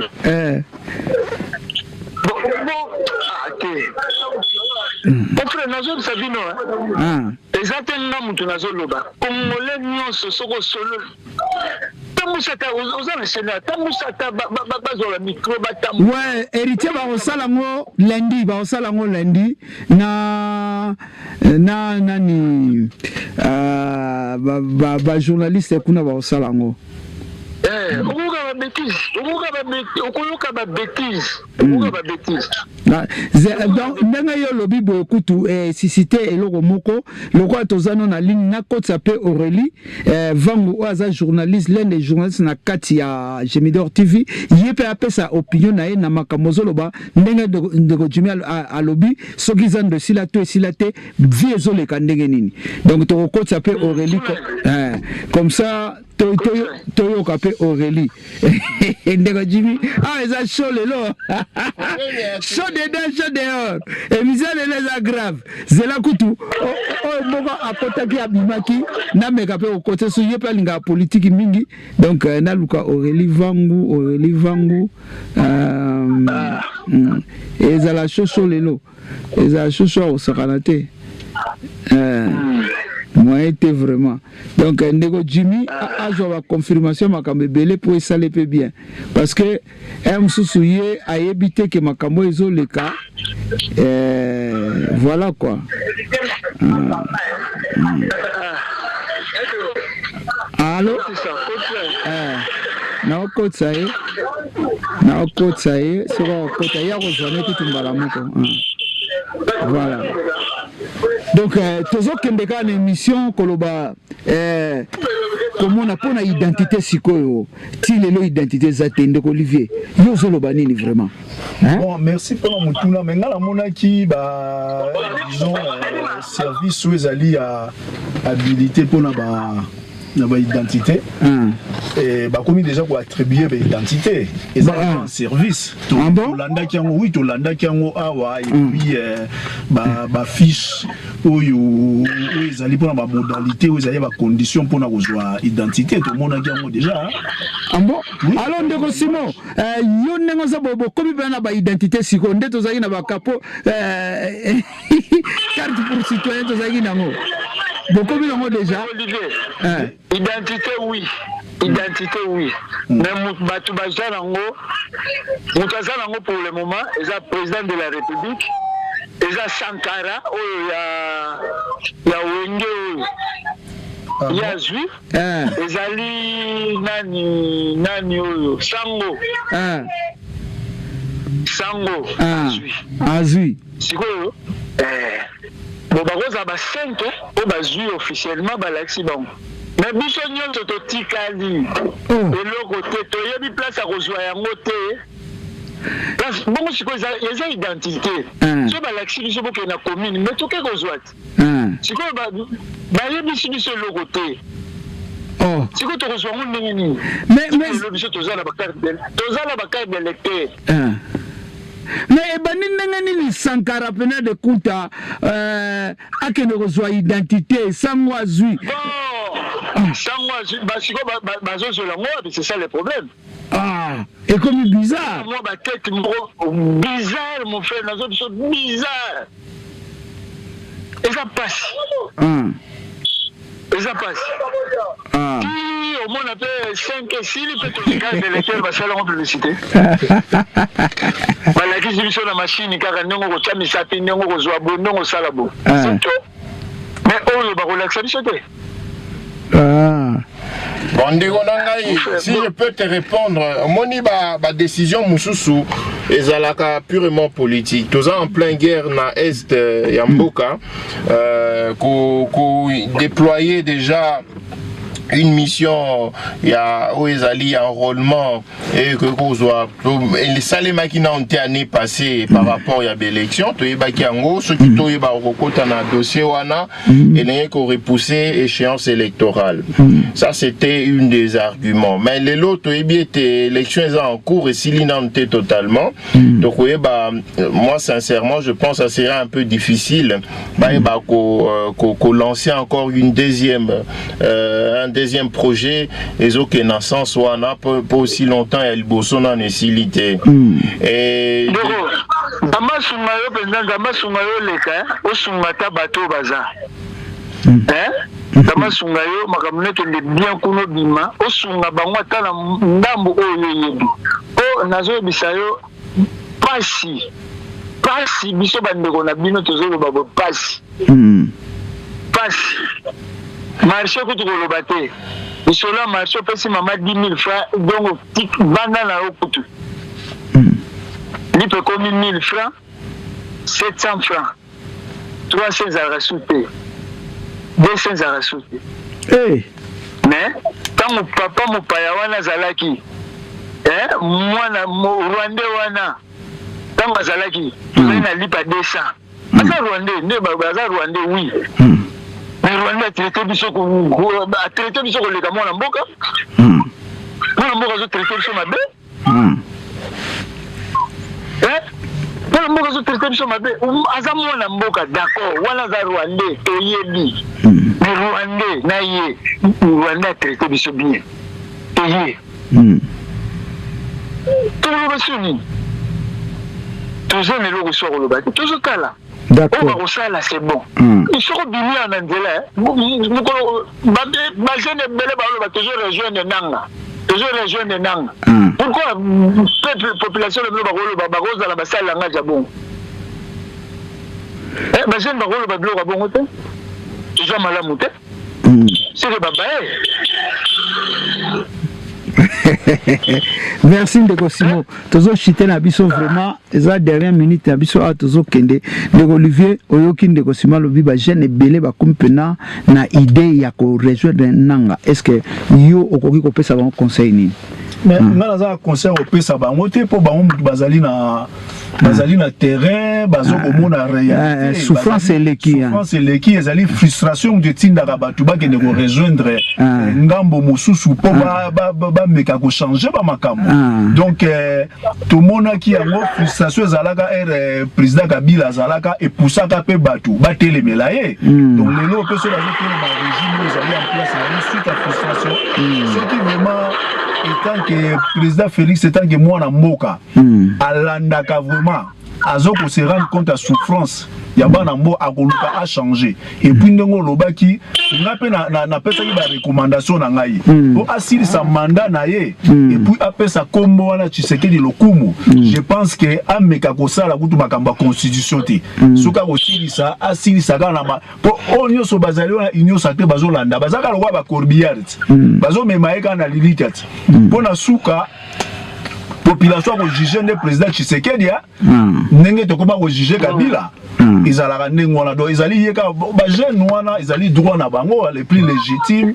mon frère nazolisa bino eza te nga mutu nazoloba kongole nyonso soko solo tambusaka oza na sena tambusaka bazwala micro batambu ouais héritier bakosala ngo lundi na nani ba journaliste kuna bakosala ngo okoyoka ba bêtise donc ndenge yo lobi boye kutu sisite eloko moko lokola tozano na ligne nakotisa mpe Aurélie vangu oyo aza journaliste l'un des journalistes na kati ya Gemidor TV ye mpe apesa opinion na ye na makambo ozoloba ndenge ndeko Jimmy alobi soki eza ndo esila to esila te vie ezoleka ndenge nini donc tokokotisa mpe Aurélie comme ça toyoka mpe Aurélie ndeko Jimmy eza chaud lelo chaud dedans chaud dehors émission lelo eza grave zela kutu oyo moko akotaki abimaki nameka mpe okote so ye mpe alingaka politiki mingi donc naluka Aurélie vangu ezala shosho lelo ezala shosho akosakana te moi était vraiment donc ndeko Jimmy a la confirmation makambo belé pour ça le peut bien parce que mususu ye a évité que makambo ezo le cas voilà quoi allô na okotsa ye soko okota ya kozwana tutumbala moko voilà donc tozokende kaka na émission koloba komona mpona identité sikoyo ti lelo identité eza te ndeko Olivier yo ozoloba nini vraiment bon merci mpona motuna me nga namonaki disons service oyo ezali ya habilité mpona na identité bakomi déjà koattribuer baidentité eza en service tolandaki yango oui tolandaki yango awa et puis bafiche oyo ezali mpona bamodalité oyo ezali bacondition mpona kozwa identité tomonaki yango déjà bon alors ndeko Simon yo ndenge oza bokomi mpena na baidentité sikoyo nde tozalaki na bakapo carte pour citoyen tozalaki nango bokomi nango déjà identité oui mais bato baza nango moto aza nango pour le moment eza président de la république eza Sankara oyo ya wenge oyo ya zwi ezali nani oyo sango azwi sikoyo bon bakoza ba 5 oyo bazwi officiellement balakisi bango mais biso nyonso totikali eloko te toyebi place ya kozwa yango te bongo sikoyo eza identité so balakisi biso bokende na commune mais toke kozwa te sikoyo bayebisi biso eloko te sikoyo tokozwa yango ndenge nini biso toza na bakarte de lecteur mais ebandi ndenge nini Sankara pena de kuta akende kozwa identité sango azwi basiko bazozola ngo c'est ça le problème ekomi bizarre moi batete bizarre mon frère nazo biso bizarre eza pasi au moins on appelle 5 et 6 peut-être de lecteur basala en publicité balakisi biso na machine kaka ndenge kochamisa te ndenge kozwa bo ndenge osala bo mais oyo bakolakisa biso te Bon, si je peux te répondre, moni ba décision mususu ezalaka purement politique. Tous en pleine guerre na est Yamboka, ko déployer déjà une mission, il y a Oezali enrôlement et que les salés qui n'ont été année passée par rapport à l'élection, tu es baki ango, ceux qui t'ont eu un dossier wana et les qui ont repoussé échéance électorale. Ça c'était une des arguments. Mais les autres, l'élection est en cours et s'il y en a totalement. Donc oui, moi sincèrement, je pense que ça serait un peu difficile qu'on lancer encore une deuxième deuxième projet et autres naissance soit pas aussi longtemps elle bosse en nécessité et Dama sumayo pendant dama sumayo leka o sumata bato baza dama sumayo makamune ke le bien kuno bima o sunga bango tala ndambo oyo yebi o nazo bisayo pasi biso bandeko na bino tozolo babo pasi marché que tu veux battre. Le solar marché peut se maman 10 000 francs donc tic banana au couteau. Il peut comme 1 000 francs, 700 francs, 300 à rajouter, 200 à rajouter. Mais quand mon papa mon payawana zalaki, moi na Rwanda wana, quand ma zalaki, tu n'as lipa 200. Asa Rwanda, ne baza Rwanda oui. Rwanda traité biso ko traité biso ko leka mwana mboka zo traité biso mabe mwana mboka zo traité biso mabe aza mwana mboka d'accord wana za Rwanda toyebi mais Rwanda na ye Rwanda traité biso bien toye tozo basuni tozo nelo ko so ko lobaki tozo kala. D'accord. Là, c'est bon. Ils sont venus en Angela. Toujours rejoindre Nanga. Toujours rejoindre Nanga. Pourquoi la population de la salle en Gabon? Toujours malamouté. C'est le baba. Merci Ndeko Simon. Tozo chité na biso vraiment eza dernière minute na biso a tozo kende Ndeko Olivier oyoki Ndeko Simon lobi ba jeune belé ba kompena na idée ya ko rejoindre nanga. Est-ce que yo okoki ko pesa ba conseil ni? Mais ngana za conseil au pesa ba ngote po ba mutu bazali na terrain bazo komona réalité souffrance eleki ezali frustration de tinda rabatu ba kende ko rejoindre ngambo mosusu po ba meka ko changer ba makambo donc tout mona ki yango frustration ezalaka président Kabila azalaka et poussaka pe batu ba telemela ye donc lelo pe so bazo tele ba régime ezali en place suite à frustration ce qui vraiment étant que président Félix étant que moi na mboka alandaka vraiment azoko se rendre compte à souffrance ya bana mbo akoluka a changer et puis ndongo lobaki ngape na pesa ki ba recommandation na ngai po asili sa mandat na ye et puis apesa kombo wana Tshisekedi lokumu je pense que ameka ko sala kutu makamba constitution te soka ko silisa asili saka na po onyo so bazali wana union sacrée bazolanda bazaka lokwa ba corbillard bazo memaeka na lilikat po na suka population ko juger le président Tshisekedi ndenge to koma ko juger Kabila izalaka ndenge wana do izali yeka ba jeune wana izali droit na bango les plus légitimes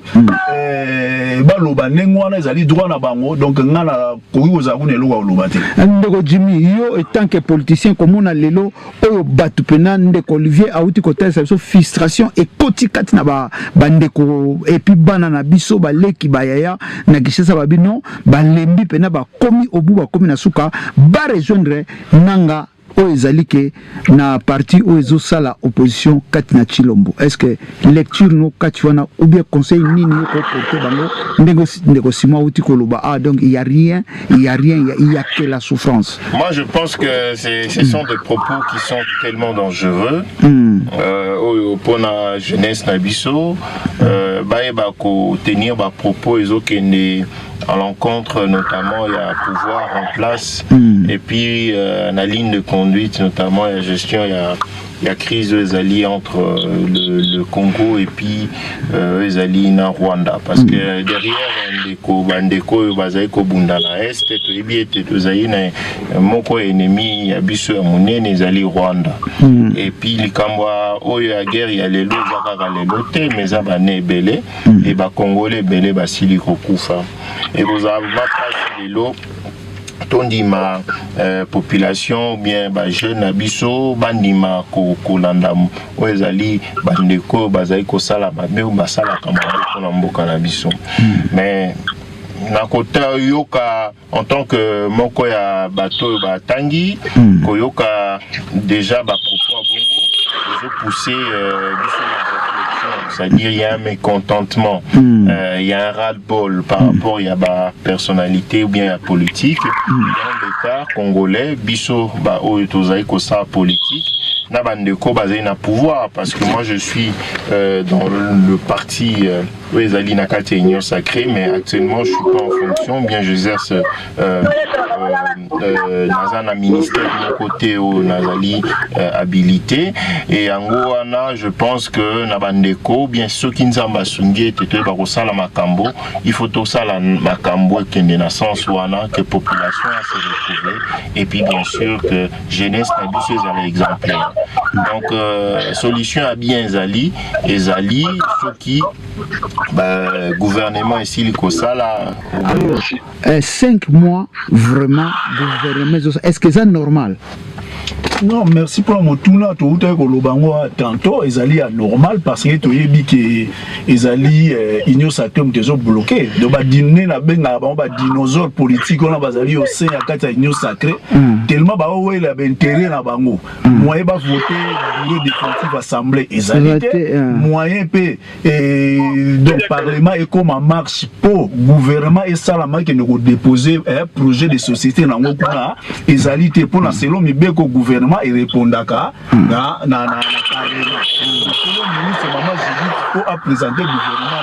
ba loba ndenge wana izali droit na bango donc ngana ko yoza kuna loba loba te Ndeko Jimmy yo etant que politicien comme on a lelo oyo batu pena Ndeko Olivier auti côté ça frustration et kotikati na ba ndeko et puis bana na biso ba leki ba yaya na kishesa ba bino ba lembi pena ba komi obu ba komi na suka ba rejoindre nanga o ezalike na parti o ezo sala opposition kati na Chilombo. Est-ce que lecture no kati wana ou bien conseil nini ko porter bango Ndeko Simon outi koloba donc il y a rien il y a que la souffrance. Moi je pense que ce sont des propos qui sont tellement dangereux pour la jeunesse na biso ba ko tenir ba propos ezokende à l'encontre notamment il y a pouvoir en place et puis la ligne de conduite notamment la gestion il y a il y a crise les alliés entre le Congo et puis les alliés en Rwanda parce que derrière bandeko bazako bunda na est to ebiete to zaina moko ennemi ya biso ya monene les alliés Rwanda et puis likambwa oyo ya guerre ya lelo zakaka lelo te mais abane belé et ba congolais belé basili kokufa et vous avez pas lelo tondima population bien ba jeune abiso bandima ko landa oezali bandeko bazali ko sala mabe ou basala kamabo na mboka na biso mais na kota yoka en tant que moko ya bato batangi ko yoka déjà ba propos bongo je pousser biso c'est-à-dire il y a un mécontentement, il y a un ras-le-bol par rapport à la personnalité ou bien à la politique. Dans l'État congolais, biso ba oetozaï kosa politique, na bandeko basé na pouvoir parce que moi je suis dans le parti Ezali Nakate Union Sacrée, mais actuellement je suis pas en fonction, bien j'exerce dans un ministère de mon côté au Nazali habilité et en Goana je pense que Nabandeko bien ceux qui nous ont sungi tete ba kosala makambo il faut tout ça la makambo qui est naissance wana que population a se retrouver et puis bien sûr que jeunesse ambitieuse à l'exemplaire donc solution à bien Ezali ceux qui gouvernement ici le Kosala 5 mois vraiment gouvernement est-ce que c'est normal? Non, merci pour mon tour là, tout est kolobango tantôt ezali normal parce que tu yebi que ezali union sacrée mtezo bloqué de ba dîner na benga ba dinosaure politique on a bazali au sein ya kata union sacrée tellement ba ouais la intérêt na bango moyen ba voter bureau définitif assemblée ezali moyen pe donc parlement et comme en marche pour gouvernement et ça la main qui nous déposer un projet de société na ngokuna ezali te pour na selon mi beko gouvernement et répondaka na parlement. Le ministre maman Judith pour présenter le gouvernement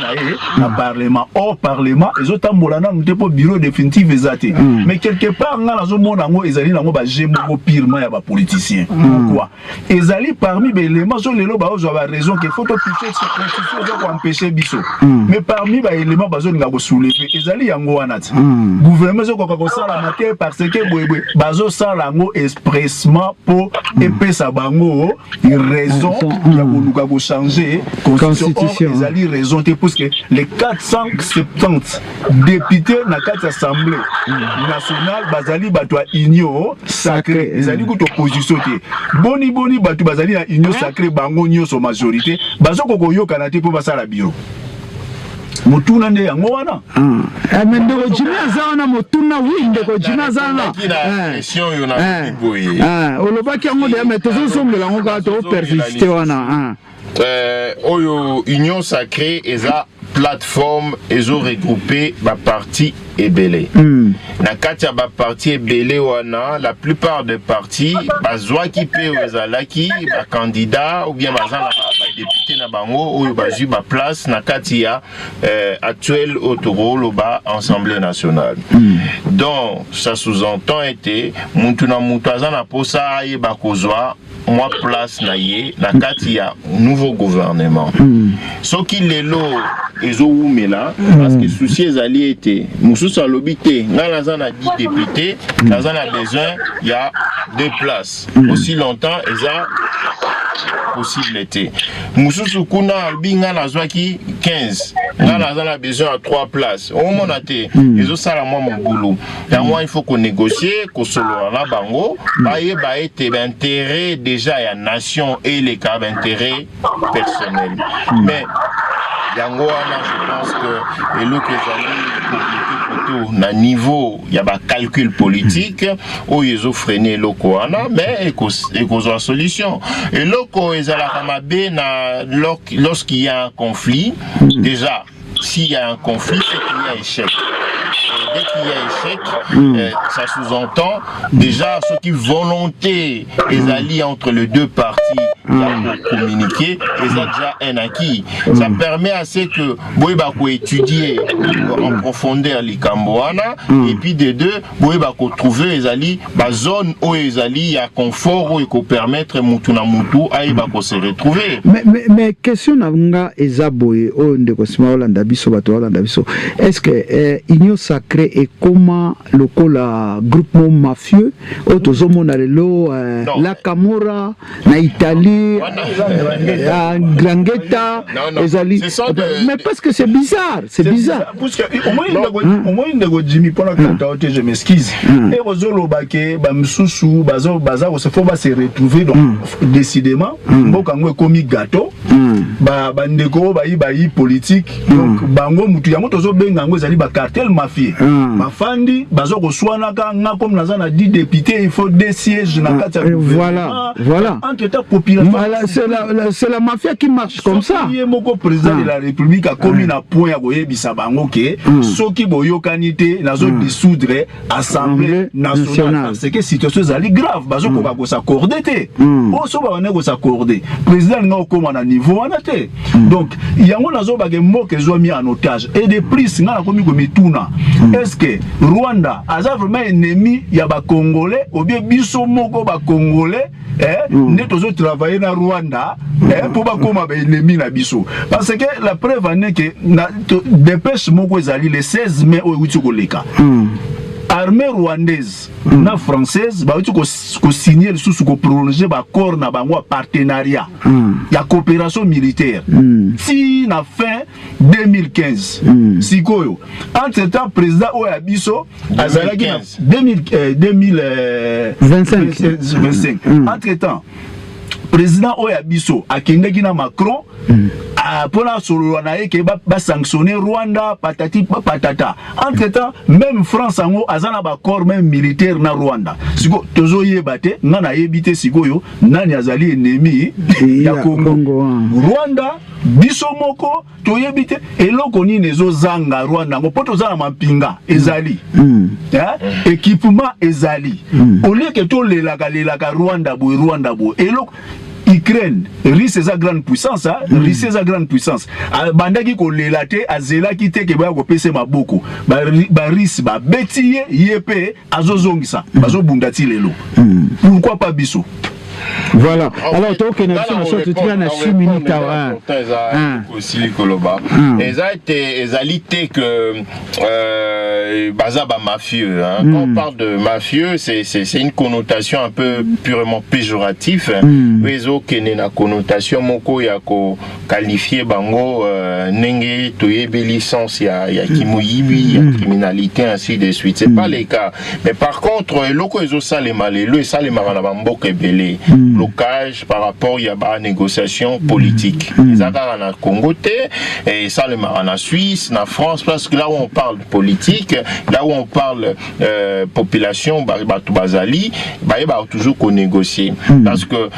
na parlement. Hors parlement, les autres ambolana nous pour bureau définitif ezate. Mais quelque part na zo mona ngo ezali nango ba jemo pirement ya ba politicien. Pourquoi? Ezali parmi les éléments sur les lots ba zo ba raison que faut toucher cette constitution pour empêcher biso. Mais parmi ba éléments ba zo nga ko soulever ezali yango wana. Gouvernement zo ko sala matin parce que ba zo sala ngo expressement pour épaisser bango raison il y a voulu changer constitution ils allaient raison parce que les 470 députés na quatre assemblée nationale bazali batwa union sacrée ils allaient toute opposition boni batu bazali na union sacrée bango nyoso majorité bazo ko yoka na te pour basala bureau mutuna nde yango wana ndeko jinaza wana mutuna wi ndeko jinaza wana question yo na boye olobaki yango de metezo sombela ngo ka to persiste wana oyo union sacrée eza plateforme ezo regroupé ba parti ebele na kati ya ba parti ebele wana la plupart des partis bazwaki pe ozalaki ba candidat ou bien bazala ba député na bango oyo bazwi ba place na kati ya actuel autoro ba Assemblée nationale donc ça sous-entend était muntu na mutu azana posa ye bakozwa moi place na ye na kati ya nouveau gouvernement soki lelo ezo umela parce que souci ezali été mususu alobi te nga naza na 10 députés naza na besoin ya 2 places aussi longtemps eza possibilité mususu kuna alobi nga nazwaki 15 nga naza na besoin ya 3 places omona te ezo sala moi mon boulot ya moi il faut qu'on négocie qu'on solo na bango baye ba ete d'intérêt déjà ya nation et les cas d'intérêt personnel mais yango wana je pense que eloko ezali compliqué plutôt na niveau ya ba calcul politique oyo ezo freiner eloko wana mais ekozwa solution eloko ezalaka mabe na lorsqu'il y a un conflit déjà s'il y a un conflit c'est qu'il y a échec. Dès qu'il y a échec, ça sous-entend déjà ce qui volonté les alliés entre les deux parties communiquer, et ça déjà un acquis. Ça permet à ce que vous étudier en profondeur les Camboana, et puis de deux, vous trouver les alliés, la zone où les alliés, il y a confort où il peut permettre Mutuna Mutu à se retrouver. Mais question n'a Ezaboye, est-ce que Union Sacrée est comment le groupement mafieux, la Camorra, na Italie, Grangueta, mais parce que c'est bizarre, c'est bizarre. Au moins Jimmy pour la je m'excuse. Et Rosolo Baké, Bamsusu, Bazo, se faut se retrouver donc décidément. Bokango komi gâteau. Bandeko bayi politique. Donc bango mutu ya moto zo benga ngo ezali ba cartel mafieux. Mafandi bazo ko swanaka nga comme nazana 10 députés, il faut des sièges na kati ya voilà. Entre-temps population. Voilà, c'est la mafia qui marche comme ça. Il y a mon président de la République a commis un point à goyebisa bango ke soki boyo kanité nazo dissoudre Assemblée nationale parce que situation est grave bazo ko ba ko s'accorder té. O so ba wana ko s'accorder. Président nga okoma na niveau wana té. Donc yango nazo ba ke mo ke zo mis en otage et de plus nga na komi ko mituna. Est-ce que Rwanda a vraiment ennemi ya ba Congolais ou bien biso moko ba Congolais ne tozo travailler na Rwanda pour pas comme ennemi na biso parce que la preuve est que dépêche moko ezali le 16 mai au Witsukoleka armée rwandaise na française ba uti ko signer sous ko prolonger ba accord na bango partenariat ya coopération militaire si na fin 2015 sikoyo entre temps président oya biso azalaki na 2025 entre temps président oya biso akendeki na Macron pour la solo na ke ba sanctionner Rwanda patati patata. Entre temps même France ango azana ba corps même militaire na Rwanda. Siko tozo yebate ngana yebite sikoyo nani azali ennemi ya Congo. Rwanda biso moko toyebite eloko ni nezo zanga Rwanda ngo poto zana mampinga ezali. Équipement ezali. Au lieu que to lelaka Rwanda bo eloko Ukraine, Russie est grande puissance, Russie est grande puissance. Bandaki ko lelate azela kite ke ba ko pese maboko. Ba Russie ba betiye yepe azozongisa. Bazo bundati lelo. Pourquoi pas biso? Voilà. Alors, tu as na 6 minutes. Aussi, les Koloba. Ezalité que Bazaba mafieux. Quand on parle de mafieux, c'est une connotation un peu purement péjorative. Réseau qui est une connotation moko yako qualifié bango nenge toyebe licence ya kimoyibi ya criminalité ainsi de suite. C'est pas les cas. Mais par contre, loko ezo salema le salema na bamboka ebele. Blocage par rapport à la négociation politique. Les accords en Congo et ça le en Suisse, en France, parce que là où on parle politique, là où on parle population, bazali, il va toujours qu'on négocie. Parce que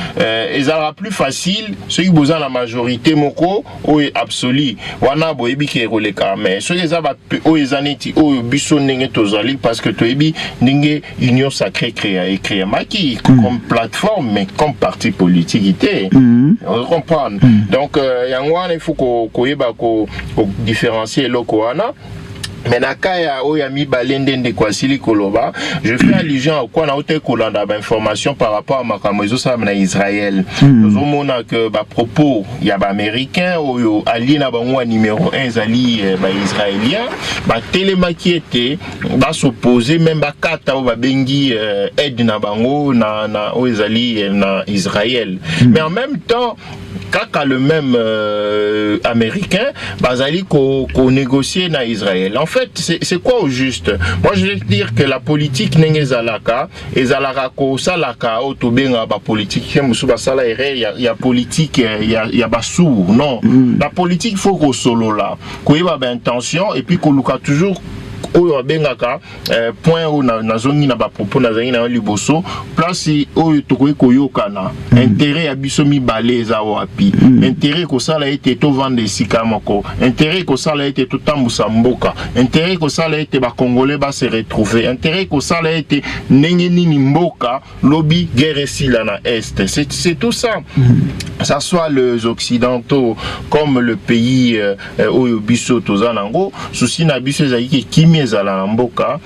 ils aura plus facile, ceux qui besoin la majorité moko ou absolu, wana boebi qui releka, mais ceux qui ont ils aneti ou biso nenge tozali parce que toebi nenge union sacrée créée maki comme plateforme mais comme parti politique on comprend. Donc il faut qu'on différencie l'okoana. Mais nakaya oyami balende de kwasili koloba, je fais allusion à quoi na ote kolanda information par rapport à makamozo sa na Israël. Nous avons que ba propos ya ba américain ou ali na bango numéro 1 ali ba israélien, ba télémaki était ba s'opposer même ba kata ou ba bengi aide na bango na ozali na Israël. Mais en même temps kaka le même américain bazali ko négocier na Israël. En fait, c'est quoi au juste? Moi je vais dire que la politique n'est zalaka et zalaka ko salaka otobenga ba politique musuba sala il y a politique il y a basour non. La politique faut ko solo là. Ko yeba ba intention et puis ko luka toujours oyo abengaka point oyo nazongi na bapropos nazangi na liboso place oyo tokoki koyokana intérêt ya biso mibale eza wapi intérêt kosala ete tovanda esika moko intérêt kosala ete totambusa mboka intérêt kosala ete bakongolais base retrouver intérêt kosala ete ndenge nini mboka lobi guerre esila na est c'est tout ça ça soit les occidentaux comme le pays oyo biso toza nango souci na biso ezalaki kimi ezala na mboka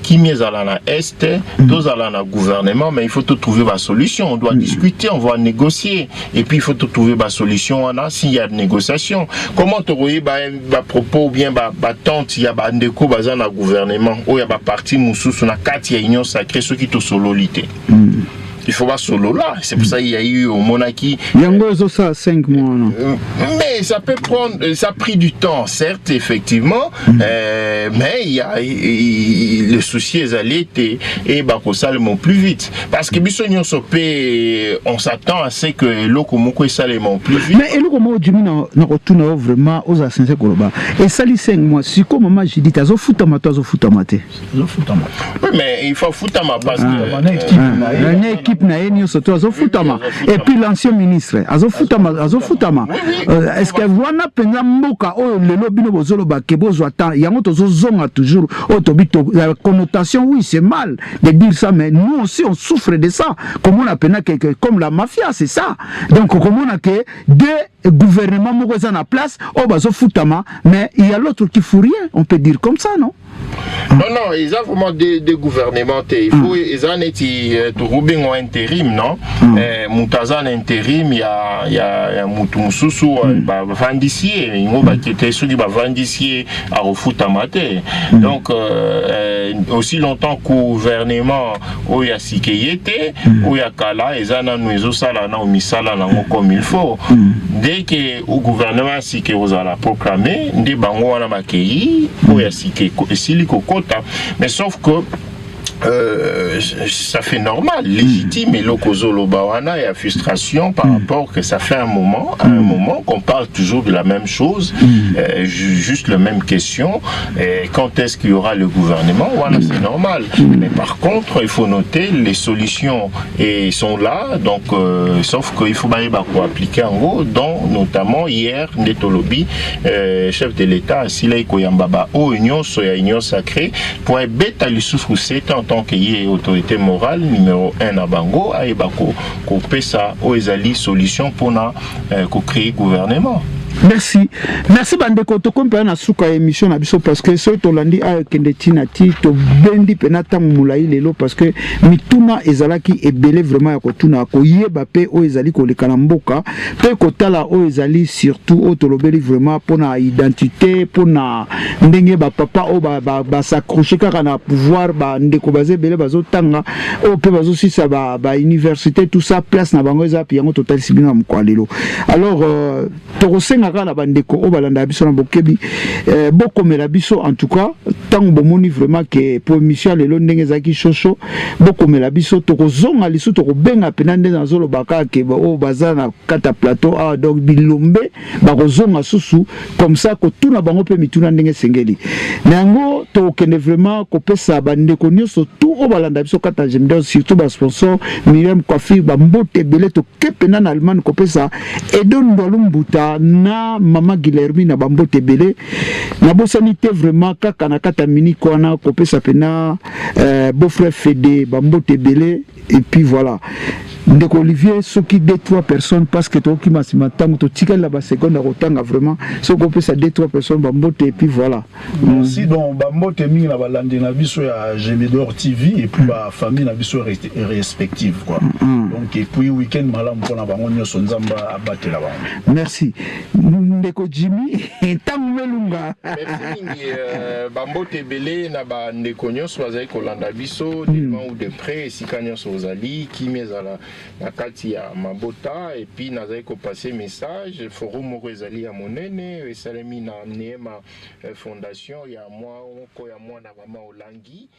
kimi ezala na est tozala na gouvernement mais il faut trouver la solution on doit discuter on va négocier et puis il faut trouver la solution s'il y a de négociation comment te voyez ba propos ou bien ba tante ya ba ndeko baza na gouvernement ou ya ba parti mususu na kati ya union sacrée ceux qui to sololité il faut pas solo là, c'est pour ça qu'il y a eu au Monaki. Il y a ça 5 mois. Non? Mais ça peut prendre, ça a pris du temps, certes, effectivement, mais il y a le souci est allé et Bakosalement plus vite. Parce que Bissonio Sopé, on s'attend à ce que Lokomoko Salement plus vite. Mais Lokomo du Mina n'a retourné vraiment aux Ascensions Koloba. Et ça, les 5 mois, si comme maman j'ai dit, t'as foutama, t'as foutama. Oui, mais il faut foutama parce que. Et puis l'ancien ministre azofutama est-ce que wana penza mboka o lelo bino bozolo ba kebozo ata yango tozozonga toujours otobito la connotation oui c'est mal de dire ça mais nous aussi on souffre de ça comme on appelle comme la mafia c'est ça donc comme on a que deux gouvernements moko en place o bazofutama mais il y a l'autre qui fout rien on peut dire comme ça non. Non, ils ont vraiment des gouvernements. Il faut ils ont été en intérim, non? Moutazan intérim, il y a Moutoussou, Vandicier, il y a ceux qui va Vandicier à Refoutamaté. Donc, aussi longtemps que le gouvernement, où il y a Sikeyete, où il y a Kala, ils ont nous salana ou misala comme il faut. Dès que le gouvernement Sike vous a proclamé, des bango à la maquille, où il y a Sike. Mais sauf que ça fait normal, légitime et l'okozolo bawana et la frustration par rapport que ça fait un moment qu'on parle toujours de la même chose, juste la même question. Et quand est-ce qu'il y aura le gouvernement? Voilà, c'est normal. Mais par contre, il faut noter les solutions et sont là, donc sauf qu'il faut quoi appliquer en gros, dont notamment hier Ndetolobi, chef de l'État, Silei Koyambaba, au Union Sacrée, pour être bête à l'issue en tant qu'autorité morale numéro 1 à Bango, à Ebako, qu'on peut ça aux solutions pour créer gouvernement. Merci bandeko to kompa na suka émission na biso parce que so to landi a kende tinati to bendi penata mulai lelo parce que mituna ezalaki ebele vraiment ya kotuna ko yeba pe o ezali ko lekana mboka pe kotala o ezali surtout o to lobeli vraiment pona identité pona ndenge ba papa o ba s'accrocher kaka na pouvoir ba ndeko bazé belé bazo tanga o pe bazo sisa ba université tout ça place na bango za piango total sibina mkwalelo alors to senga la bandeko o balanda biso na bokebi bokomela biso en tout cas tant bomoni vraiment que pour mission lelo ndenge zaki shosho bokomela biso tokozonga liso tokobenga penande na zolo baka ke o bazana kata plateau a donc bilombe bakozonga susu comme ça ko tuna bango pe mituna ndenge sengeli nango to kende vraiment ko pesa bandeko nyoso tout o balanda biso kata jemdo surtout ba sponsor Miriam Coiffure ba mbote belé to kepena na Allemagne ko pesa edon ndolumbuta na Mama Guilherme na bambote belé na bosanité vraiment kaka na kata mini kona ko pesa pena beau-frère Fédé bambote belé et puis voilà ndeko Olivier soki 2-3 personnes parce que to ki masima tango to tikala la ba seconde rotanga vraiment so ko pesa 2-3 personnes bambote et puis voilà si donc bambote mingi na balandi na biso ya Gemedor TV et puis ba famille na biso respective quoi donc et puis week-end malam pona bango nyoso nzamba abatela bango merci ndeko Jimmy tango melunga merci bambote belé na ba ndeko nyoso bazai kolanda biso de loin ou de près esika nyoso ozali kimezala na kati ya mabota et puis nazali ko passer message forum moko ezali ya monene esalemi na Neema Fondation ya mwa na mama Olangi